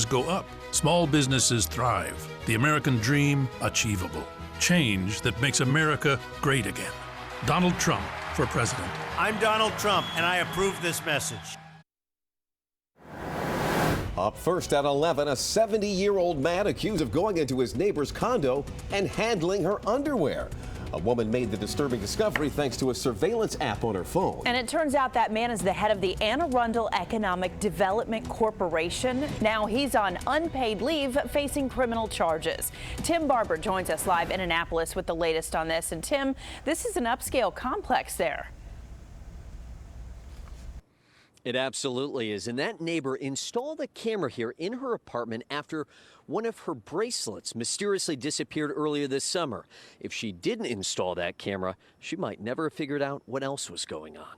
go up. Small businesses thrive. The American dream achievable. Change that makes America great again. Donald Trump for president. I'm Donald Trump, and I approve this message. Up first at 11, a 70-year-old man accused of going into his neighbor's condo and handling her underwear. A woman made the disturbing discovery thanks to a surveillance app on her phone. And it turns out that man is the head of the Anne Arundel Economic Development Corporation. Now he's on unpaid leave facing criminal charges. Tim Barber joins us live in Annapolis with the latest on this. And Tim, this is an upscale complex there. It absolutely is. And that neighbor installed a camera here in her apartment after one of her bracelets mysteriously disappeared earlier this summer. If she didn't install that camera, she might never have figured out what else was going on.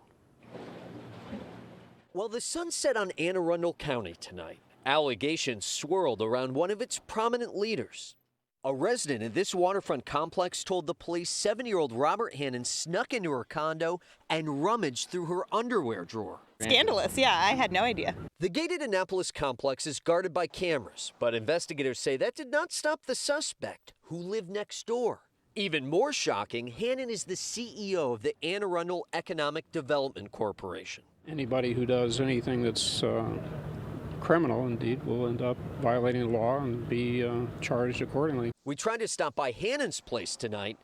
Well, the sun set on Anne Arundel County tonight. Allegations swirled around one of its prominent leaders. A resident in this waterfront complex told the police 7-year-old Robert Hannon snuck into her condo and rummaged through her underwear drawer. Scandalous, yeah, I had no idea. The gated Annapolis complex is guarded by cameras, but investigators say that did not stop the suspect, who lived next door. Even more shocking, Hannon is the CEO of the Anne Arundel Economic Development Corporation. Anybody who does anything that's criminal, indeed, will end up violating the law and be charged accordingly. We tried to stop by Hannon's place tonight,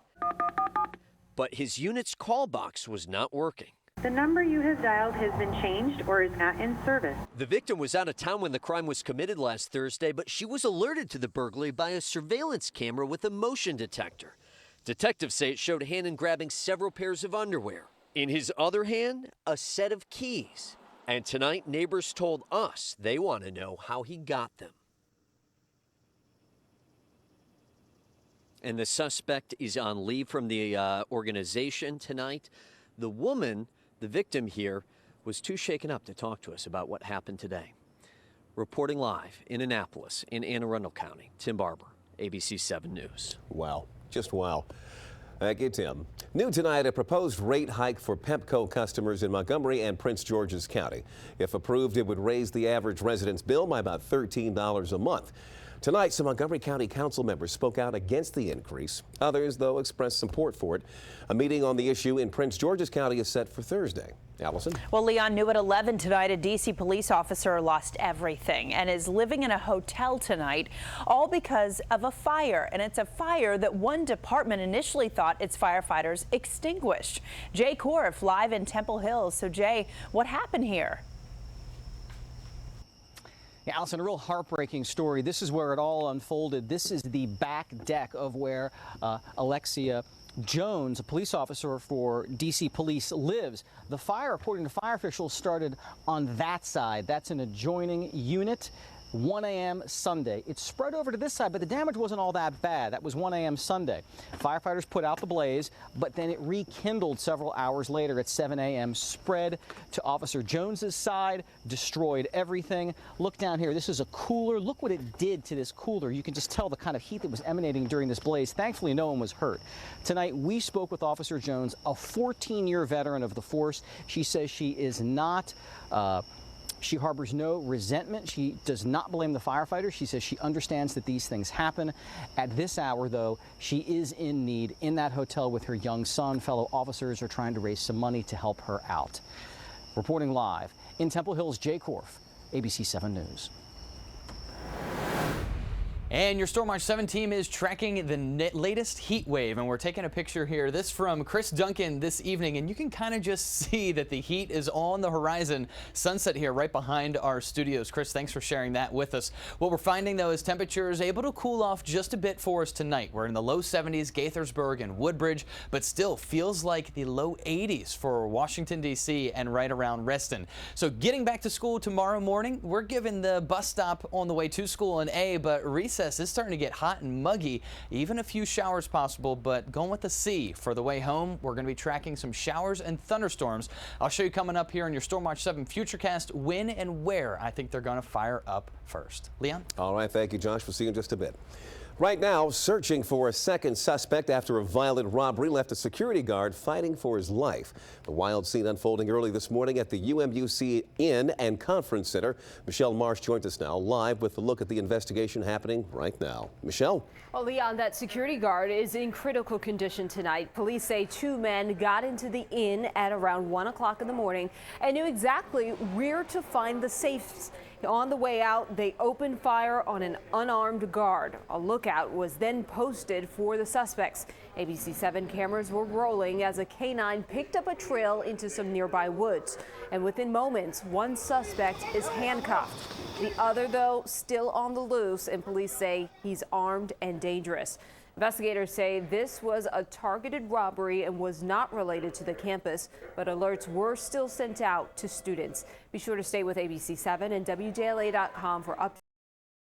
but his unit's call box was not working. The number you have dialed has been changed or is not in service. The victim was out of town when the crime was committed last Thursday, but she was alerted to the burglary by a surveillance camera with a motion detector. Detectives say it showed Hannon grabbing several pairs of underwear. In his other hand, a set of keys. And tonight, neighbors told us they want to know how he got them. And the suspect is on leave from the organization tonight. The woman, the victim here, was too shaken up to talk to us about what happened today. Reporting live in Annapolis, in Anne Arundel County, Tim Barber, ABC 7 News. Wow, just wow. Thank you, Tim. New tonight, a proposed rate hike for Pepco customers in Montgomery and Prince George's County. If approved, it would raise the average resident's bill by about $13 a month. Tonight, some Montgomery County Council members spoke out against the increase. Others, though, expressed support for it. A meeting on the issue in Prince George's County is set for Thursday. Allison? Well, Leon, new at 11 tonight, a D.C. police officer lost everything and is living in a hotel tonight, all because of a fire. And it's a fire that one department initially thought its firefighters extinguished. Jay Korf live in Temple Hills. So, Jay, what happened here? Yeah, Allison, a real heartbreaking story. This is where it all unfolded. This is the back deck of where Alexia Jones, a police officer for D.C. Police, lives. The fire, according to fire officials, started on that side. That's an adjoining unit. 1 a.m. Sunday. It spread over to this side, but the damage wasn't all that bad. That was 1 a.m. Sunday. Firefighters put out the blaze, but then it rekindled several hours later at 7 a.m., spread to Officer Jones's side, destroyed everything. Look down here. This is a cooler. Look what it did to this cooler. You can just tell the kind of heat that was emanating during this blaze. Thankfully, no one was hurt. Tonight, we spoke with Officer Jones, a 14-year veteran of the force. She says she is not She harbors no resentment. She does not blame the firefighters. She says she understands that these things happen. At this hour, though, she is in need in that hotel with her young son. Fellow officers are trying to raise some money to help her out. Reporting live in Temple Hills, Jay Korf, ABC 7 News. And your Storm Watch 7 team is tracking the latest heat wave, and we're taking a picture here. This from Chris Duncan this evening, and you can kind of just see that the heat is on the horizon. Sunset here right behind our studios. Chris, thanks for sharing that with us. What we're finding, though, is temperature is able to cool off just a bit for us tonight. We're in the low 70s, Gaithersburg and Woodbridge, but still feels like the low 80s for Washington, D.C. and right around Reston. So getting back to school tomorrow morning, we're given the bus stop on the way to school an A, but recess is starting to get hot and muggy, even a few showers possible, but going with the C for the way home. We're going to be tracking some showers and thunderstorms. I'll show you coming up here in your Storm Watch 7 Futurecast when and where I think they're going to fire up first. Leon? All right, thank you, Josh. We'll see you in just a bit. Right now, searching for a second suspect after a violent robbery left a security guard fighting for his life. The wild scene unfolding early this morning at the UMUC Inn and Conference Center. Michelle Marsh joins us now live with a look at the investigation happening right now. Michelle? Well, Leon, that security guard is in critical condition tonight. Police say 2 men got into the inn at around 1 o'clock in the morning and knew exactly where to find the safes. On the way out, they opened fire on an unarmed guard. A lookout was then posted for the suspects. ABC7 cameras were rolling as a canine picked up a trail into some nearby woods. And within moments, one suspect is handcuffed. The other, though, still on the loose, and police say he's armed and dangerous. Investigators say this was a targeted robbery and was not related to the campus, but alerts were still sent out to students. Be sure to stay with ABC7 and WJLA.com for updates.